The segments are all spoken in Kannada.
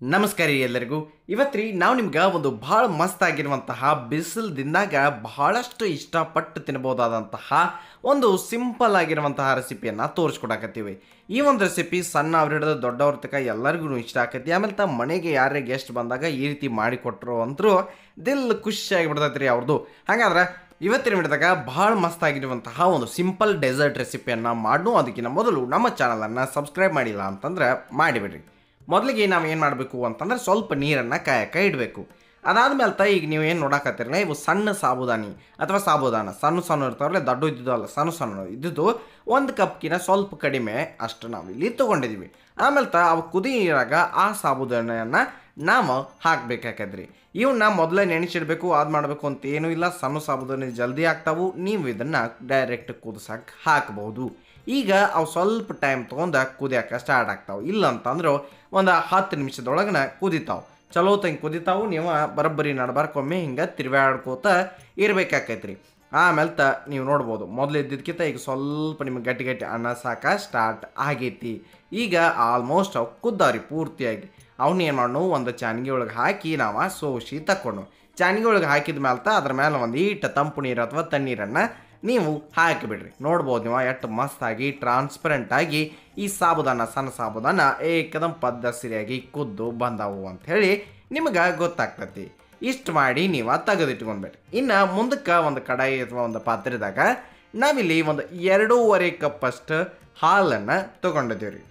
ನಮಸ್ಕಾರ ರೀ ಎಲ್ಲರಿಗೂ. ಇವತ್ತು ನಾವು ನಿಮ್ಗೆ ಒಂದು ಭಾಳ ಮಸ್ತ್ ಆಗಿರುವಂತಹ ಬಿಸಿಲು ದಿನದಾಗ ಬಹಳಷ್ಟು ಇಷ್ಟಪಟ್ಟು ತಿನ್ಬೋದಾದಂತಹ ಒಂದು ಸಿಂಪಲ್ ಆಗಿರುವಂತಹ ರೆಸಿಪಿಯನ್ನು ತೋರಿಸ್ಕೊಡಕತ್ತೀವಿ. ಈ ಒಂದು ರೆಸಿಪಿ ಸಣ್ಣ ಅವ್ರು ಹಿಡಿದು ದೊಡ್ಡವ್ರ ತನಕ ಎಲ್ಲರಿಗೂ ಇಷ್ಟ ಆಕೈತಿ. ಆಮೇಲೆ ಮನೆಗೆ ಯಾರೇ ಗೆಸ್ಟ್ ಬಂದಾಗ ಈ ರೀತಿ ಮಾಡಿಕೊಟ್ರು ಅಂತರೂ ದಿಲ್ ಖುಷಿಯಾಗಿ ಬಿಡ್ತೈತೆ ರೀ ಅವ್ರದ್ದು. ಹಾಗಾದ್ರೆ ಇವತ್ತಿನ ವಿಡಿಯೋದಾಗ ಭಾಳ ಮಸ್ತ್ ಆಗಿರುವಂತಹ ಒಂದು ಸಿಂಪಲ್ ಡೆಸರ್ಟ್ ರೆಸಿಪಿಯನ್ನು ಮಾಡು. ಅದಕ್ಕಿಂತ ಮೊದಲು ನಮ್ಮ ಚಾನಲನ್ನು ಸಬ್ಸ್ಕ್ರೈಬ್ ಮಾಡಿಲ್ಲ ಅಂತಂದ್ರೆ ಮಾಡಿಬಿಡ್ರಿ. ಮೊದಲಿಗೆ ನಾವು ಏನು ಮಾಡಬೇಕು ಅಂತಂದ್ರೆ ಸ್ವಲ್ಪ ನೀರನ್ನು ಕಾಯಕ್ಕೆ ಇಡಬೇಕು. ಅದಾದ್ಮೇಲೆ ಈಗ ನೀವು ಏನು ನೋಡಕತ್ತಿರಲ್ಲ, ಇವು ಸಣ್ಣ ಸಾಬುದಾನಿ ಅಥವಾ ಸಾಬುದಾನ ಸಣ್ಣ ಇರ್ತಾವಲ್ಲ, ದೊಡ್ಡ ಇದ್ದಿದ್ದು ಅಲ್ಲ, ಸಣ್ಣ ಇದ್ದಿದ್ದು 1 ಕಪ್ಗಿನ ಸ್ವಲ್ಪ ಕಡಿಮೆ ಅಷ್ಟು ನಾವು ಇಲ್ಲಿ ತೊಗೊಂಡಿದ್ದೀವಿ. ಆಮೇಲೆ ಅವು ಕುದಿ ನೀರಾಗ ಆ ಸಾಬುದಾನೆಯನ್ನು ನಾವು ಹಾಕಬೇಕಾಕದ್ರಿ. ಇವನ್ನ ಮೊದಲೇ ನೆನೆಸಿಡಬೇಕು, ಅದು ಮಾಡಬೇಕು ಅಂತ ಏನೂ ಇಲ್ಲ. ಸಣ್ಣ ಸಾಬುದಾನಿ ಜಲ್ದಿ ಆಗ್ತಾವು. ನೀವು ಇದನ್ನು ಡೈರೆಕ್ಟ್ ಕುದಿಸಕ್ಕೆ ಹಾಕಬಹುದು. ಈಗ ಅವು ಸ್ವಲ್ಪ ಟೈಮ್ ತೊಗೊಂಡು ಕುದಿಯೋಕೆ ಸ್ಟಾರ್ಟ್ ಆಗ್ತಾವೆ. ಇಲ್ಲ ಅಂತಂದ್ರೆ ಒಂದು 10 ನಿಮಿಷದೊಳಗನ ಕುದಿತಾವೆ. ಚಲೋ ತಂಗೆ ಕುದಿತಾವು. ನೀವು ಬರೋಬ್ಬರಿ ನಡ್ಬಾರ್ಕೊಮ್ಮೆ ಹಿಂಗೆ ತಿರ್ವ್ಯಾಡ್ಕೋತ ಇರಬೇಕಾಕೈತ್ರಿ. ಆಮೇಲೆ ನೀವು ನೋಡ್ಬೋದು, ಮೊದಲು ಇದ್ದಿದ್ದಕ್ಕಿಂತ ಈಗ ಸ್ವಲ್ಪ ನಿಮಗೆ ಗಟ್ಟಿ ಅನ್ನ ಸಾಕ ಸ್ಟಾರ್ಟ್ ಆಗೈತಿ. ಈಗ ಆಲ್ಮೋಸ್ಟ್ ಅವು ಕುದ್ದಾವ್ರಿ ಪೂರ್ತಿಯಾಗಿ. ಅವನ್ನ ಏನು ಮಾಡೋಣ, ಒಂದು ಚಾನ್ಗಿ ಒಳಗೆ ಹಾಕಿ ನಾವು ಸೋಸಿ ತಕ್ಕೊಂಡು ಚಾನ್ಗಿ ಒಳಗೆ ಹಾಕಿದ ಮೇಲೆ ಅದ್ರ ಮೇಲೆ ಒಂದು ಈಟ ತಂಪು ನೀರು ಅಥವಾ ತಣ್ಣೀರನ್ನು ನೀವು ಹಾಕಿಬಿಡ್ರಿ. ನೋಡ್ಬೋದು ನೀವು ಎಷ್ಟು ಮಸ್ತಾಗಿ ಟ್ರಾನ್ಸ್ಪರೆಂಟಾಗಿ ಈ ಸಾಬುದಾನ ಸಣ್ಣ ಸಾಬುದಾನ ಏಕದಂ ಪದ್ಧತಿಯಾಗಿ ಕುದ್ದು ಬಂದವು ಅಂಥೇಳಿ ನಿಮಗೆ ಗೊತ್ತಾಗ್ತತಿ. ಇಷ್ಟು ಮಾಡಿ ನೀವು ತೆಗೆದಿಟ್ಕೊಂಡ್ಬೇಡ್ರಿ. ಇನ್ನು ಮುಂದಕ್ಕೆ ಒಂದು ಕಡಾಯಿ ಅಥವಾ ಒಂದು ಪಾತ್ರೆದಾಗ ನಾವಿಲ್ಲಿ ಒಂದು 2.5 ಕಪ್ಪಷ್ಟು ಹಾಲನ್ನು ತೊಗೊಂಡಿದ್ದೀವಿ ರೀ.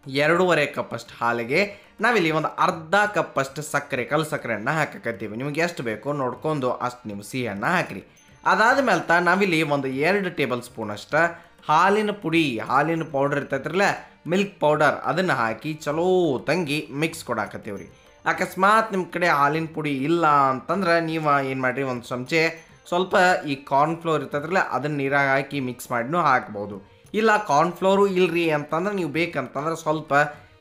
2.5 ಕಪ್ಪಷ್ಟು ಹಾಲಿಗೆ ನಾವಿಲ್ಲಿ ಒಂದು ಅರ್ಧ ಕಪ್ಪಷ್ಟು ಸಕ್ಕರೆ, ಕಲ್ಲು ಸಕ್ಕರೆಯನ್ನು ಹಾಕಕತ್ತೀವಿ. ನಿಮಗೆ ಎಷ್ಟು ಬೇಕೋ ನೋಡ್ಕೊಂಡು ಅಷ್ಟು ನೀವು ಸಿಹಿಯನ್ನು ಹಾಕಿರಿ. ಅದಾದ್ಮೇಲೆ ನಾವಿಲ್ಲಿ ಒಂದು 2 ಟೇಬಲ್ ಸ್ಪೂನ್ ಅಷ್ಟು ಹಾಲಿನ ಪುಡಿ, ಹಾಲಿನ ಪೌಡರ್ ಇರ್ತೈತ್ರಲ್ಲ, ಮಿಲ್ಕ್ ಪೌಡರ್, ಅದನ್ನು ಹಾಕಿ ಚಲೋ ತಂಗಿ ಮಿಕ್ಸ್ ಕೊಡಾಕತ್ತೀವಿ ರೀ. ಅಕಸ್ಮಾತ್ ನಿಮ್ಮ ಕಡೆ ಹಾಲಿನ ಪುಡಿ ಇಲ್ಲ ಅಂತಂದ್ರೆ ನೀವು ಏನು ಮಾಡಿರಿ, ಒಂದು ಚಮಚೆ ಸ್ವಲ್ಪ ಈ ಕಾರ್ನ್ಫ್ಲೋರ್ ಇರ್ತೈತ್ರಲ್ಲ, ಅದನ್ನು ನೀರಾಗ ಹಾಕಿ ಮಿಕ್ಸ್ ಮಾಡಿನೂ ಹಾಕ್ಬೋದು. ಇಲ್ಲ ಕಾರ್ನ್ಫ್ಲೋರು ಇಲ್ಲರಿ ಅಂತಂದ್ರೆ ನೀವು ಬೇಕಂತಂದ್ರೆ ಸ್ವಲ್ಪ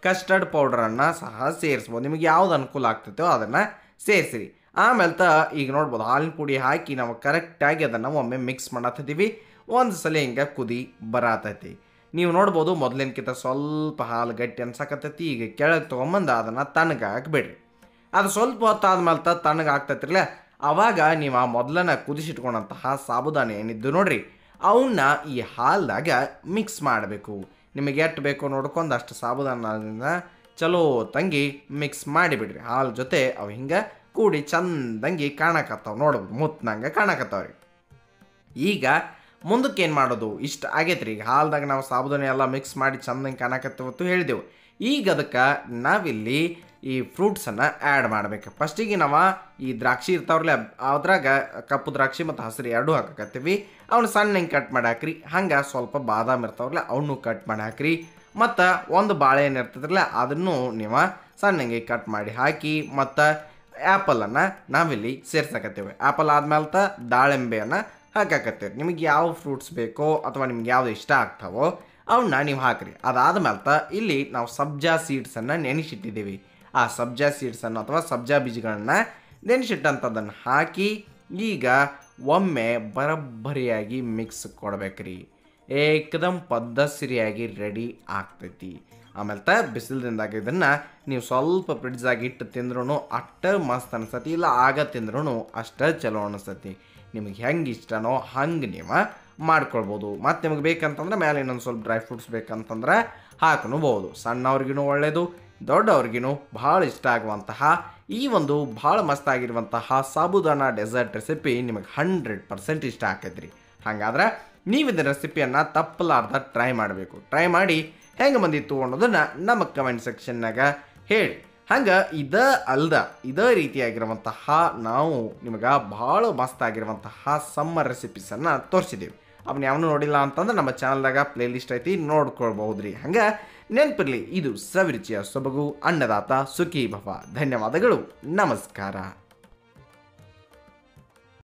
ಕಸ್ಟರ್ಡ್ ಪೌಡ್ರನ್ನು ಸಹ ಸೇರಿಸ್ಬೋದು. ನಿಮಗೆ ಯಾವ್ದು ಅನುಕೂಲ ಆಗ್ತೈತೋ ಅದನ್ನು ಸೇರಿಸಿರಿ. ಆಮೇಲೆ ಈಗ ನೋಡ್ಬೋದು ಹಾಲಿನ ಪುಡಿ ಹಾಕಿ ನಾವು ಕರೆಕ್ಟಾಗಿ ಅದನ್ನು ಒಮ್ಮೆ ಮಿಕ್ಸ್ ಮಾಡತ್ತಿದ್ದೀವಿ. ಒಂದು ಸಲ ಹಿಂಗೆ ಕುದಿ ಬರತೈತಿ. ನೀವು ನೋಡ್ಬೋದು ಮೊದಲಿನಕ್ಕಿಂತ ಸ್ವಲ್ಪ ಹಾಲು ಗಟ್ಟಿ ಅನ್ಸಕತ್ತೈತಿ. ಈಗ ಕೆಳಗೆ ತೊಗೊಂಬಂದು ಅದನ್ನು ತಣ್ಣಗೆ ಹಾಕಿಬಿಡ್ರಿ. ಅದು ಸ್ವಲ್ಪ ಹೊತ್ತು ಆದ್ಮೇಲೆ ತಣ್ಣಗೆ ಆಗ್ತೈತಿರಲ್ಲ, ಆವಾಗ ನೀವು ಆ ಮೊದಲನ್ನ ಕುದಿಸಿಟ್ಕೊಂಡಂತಹ ಸಾಬುದಾನಿ ಏನಿದ್ದು ನೋಡ್ರಿ, ಅವನ್ನ ಈ ಹಾಲ್ದಾಗ ಮಿಕ್ಸ್ ಮಾಡಬೇಕು. ನಿಮಗೆ ಎಷ್ಟು ಬೇಕೋ ನೋಡ್ಕೊಂಡು ಅಷ್ಟು ಸಾಬುದಾನದಿಂದ ಚಲೋ ತಂಗಿ ಮಿಕ್ಸ್ ಮಾಡಿಬಿಡ್ರಿ. ಹಾಲು ಜೊತೆ ಅವು ಹಿಂಗೆ ಕೂಡಿ ಚಂದಂಗಿ ಕಾಣಕತ್ತಾವ. ನೋಡ್ಬೋದು ಮುತ್ತನಂಗೆ ಕಾಣಕತ್ತಾವ್ರಿ. ಈಗ ಮುಂದಕ್ಕೆ ಏನು ಮಾಡೋದು, ಇಷ್ಟು ಆಗೈತ್ರಿ. ಈಗ ಹಾಲ್ದಾಗ ನಾವು ಸಾಬುದಾನಿ ಎಲ್ಲ ಮಿಕ್ಸ್ ಮಾಡಿ ಚಂದಂಗೆ ಕಾಣಕತ್ತವತ್ತು ಹೇಳಿದೆವು. ಈಗ ಅದಕ್ಕೆ ನಾವಿಲ್ಲಿ ಈ ಫ್ರೂಟ್ಸನ್ನು ಆ್ಯಡ್ ಮಾಡಬೇಕು. ಫಸ್ಟಿಗೆ ನಾವು ಈ ದ್ರಾಕ್ಷಿ ಇರ್ತಾವ್ರಲ್ಲ, ಅದ್ರಾಗ ಕಪ್ಪು ದ್ರಾಕ್ಷಿ ಮತ್ತು ಹಸಿರು ಎರಡೂ ಹಾಕಕತ್ತೀವಿ. ಅವನ್ನ ಸಣ್ಣಂಗೆ ಕಟ್ ಮಾಡಿ ಹಾಕ್ರಿ. ಹಂಗೆ ಸ್ವಲ್ಪ ಬಾದಾಮ್ ಇರ್ತಾವ್ರಲ್ಲ, ಅವನ್ನೂ ಕಟ್ ಮಾಡಿ ಹಾಕ್ರಿ. ಮತ್ತು ಒಂದು ಬಾಳೆಹಣ್ಣು ಇರ್ತದ್ರಲ್ಲ, ಅದನ್ನು ನೀವು ಸಣ್ಣಂಗೆ ಕಟ್ ಮಾಡಿ ಹಾಕಿ. ಮತ್ತು ಆ್ಯಪಲನ್ನು ನಾವಿಲ್ಲಿ ಸೇರ್ಸಕತ್ತೇವೆ. ಆ್ಯಪಲ್ ಆದ್ಮೇಲೆ ದಾಳಿಂಬೆಯನ್ನು ಹಾಕಾಕತ್ತೇವೆ. ನಿಮಗೆ ಯಾವ ಫ್ರೂಟ್ಸ್ ಬೇಕೋ ಅಥವಾ ನಿಮ್ಗೆ ಯಾವುದು ಇಷ್ಟ ಆಗ್ತಾವೋ ಅವನ್ನ ನೀವು ಹಾಕಿರಿ. ಅದಾದ್ಮೇಲೆ ಇಲ್ಲಿ ನಾವು ಸಬ್ಜಾ ಸೀಡ್ಸನ್ನು ನೆನೆಸಿಟ್ಟಿದ್ದೀವಿ. ಆ ಸಬ್ಜಾ ಸೀಡ್ಸನ್ನು ಅಥವಾ ಸಬ್ಜಾ ಬೀಜಗಳನ್ನು ನೆನೆಸಿಟ್ಟಂಥದ್ದನ್ನು ಹಾಕಿ ಈಗ ಒಮ್ಮೆ ಬರೋಬ್ಬರಿಯಾಗಿ ಮಿಕ್ಸ್ ಕೊಡ್ಬೇಕ್ರಿ. ಏಕದಮ್ ಪದ್ಧತಿಯಾಗಿ ರೆಡಿ ಆಗ್ತೈತಿ. ಆಮೇಲೆ ಬಿಸಿಲದಿಂದಾಗ ಇದನ್ನು ನೀವು ಸ್ವಲ್ಪ ಫ್ರಿಡ್ಜಾಗಿ ಇಟ್ಟು ತಿಂದ್ರೂ ಅಷ್ಟು ಮಸ್ತ್ ಅನಿಸ್ತತಿ. ಇಲ್ಲ ಆಗ ತಿಂದ್ರೂ ಅಷ್ಟು ಚಲೋ ಅನಿಸ್ತತಿ. ನಿಮಗೆ ಹೆಂಗೆ ಇಷ್ಟನೋ ಹಂಗೆ ನೀವು ಮಾಡ್ಕೊಳ್ಬೋದು. ಮತ್ತು ನಿಮಗೆ ಬೇಕಂತಂದ್ರೆ ಮೇಲೆ ಇನ್ನೊಂದು ಸ್ವಲ್ಪ ಡ್ರೈ ಫ್ರೂಟ್ಸ್ ಬೇಕಂತಂದ್ರೆ ಹಾಕಬಹುದು. ಸಣ್ಣವ್ರಿಗೂ ಒಳ್ಳೆಯದು, ದೊಡ್ಡವ್ರಿಗೂ ಭಾಳ ಇಷ್ಟ ಆಗುವಂತಹ ಈ ಒಂದು ಭಾಳ ಮಸ್ತಾಗಿರುವಂತಹ ಸಾಬುದಾನ ಡೆಸರ್ಟ್ ರೆಸಿಪಿ ನಿಮಗೆ 100% ಇಷ್ಟ ಆಕೈತ್ರಿ. ಹಾಗಾದ್ರೆ ನೀವು ಇದರ ರೆಸಿಪಿಯನ್ನು ತಪ್ಪಲಾರ್ದ ಟ್ರೈ ಮಾಡಬೇಕು. ಟ್ರೈ ಮಾಡಿ ಹೆಂಗೆ ಬಂದಿತ್ತು ಅನ್ನೋದನ್ನು ನಮ್ಮ ಕಮೆಂಟ್ ಸೆಕ್ಷನ್ನಾಗ ಹೇಳಿ. ಹಂಗೆ ಇದೇ ರೀತಿಯಾಗಿರುವಂತಹ ನಾವು ನಿಮಗೆ ಭಾಳ ಮಸ್ತಾಗಿರುವಂತಹ ಸಮ್ಮರ್ ರೆಸಿಪೀಸನ್ನು ತೋರಿಸಿದ್ದೀವಿ. ಅವನ್ನ ಯಾವನ್ನೂ ನೋಡಿಲ್ಲ ಅಂತಂದ್ರೆ ನಮ್ಮ ಚಾನಲ್ದಾಗ ಪ್ಲೇಲಿಸ್ಟ್ ಐತಿ, ನೋಡ್ಕೊಳ್ಬಹುದು ರೀ. ಹಂಗೆ ನೆನಪಿರಲಿ, ಇದು ಸವಿರುಚಿಯ ಸೊಬಗು ಅನ್ನದಾತ ಸುಖಿ ಭವ. ಧನ್ಯವಾದಗಳು, ನಮಸ್ಕಾರ.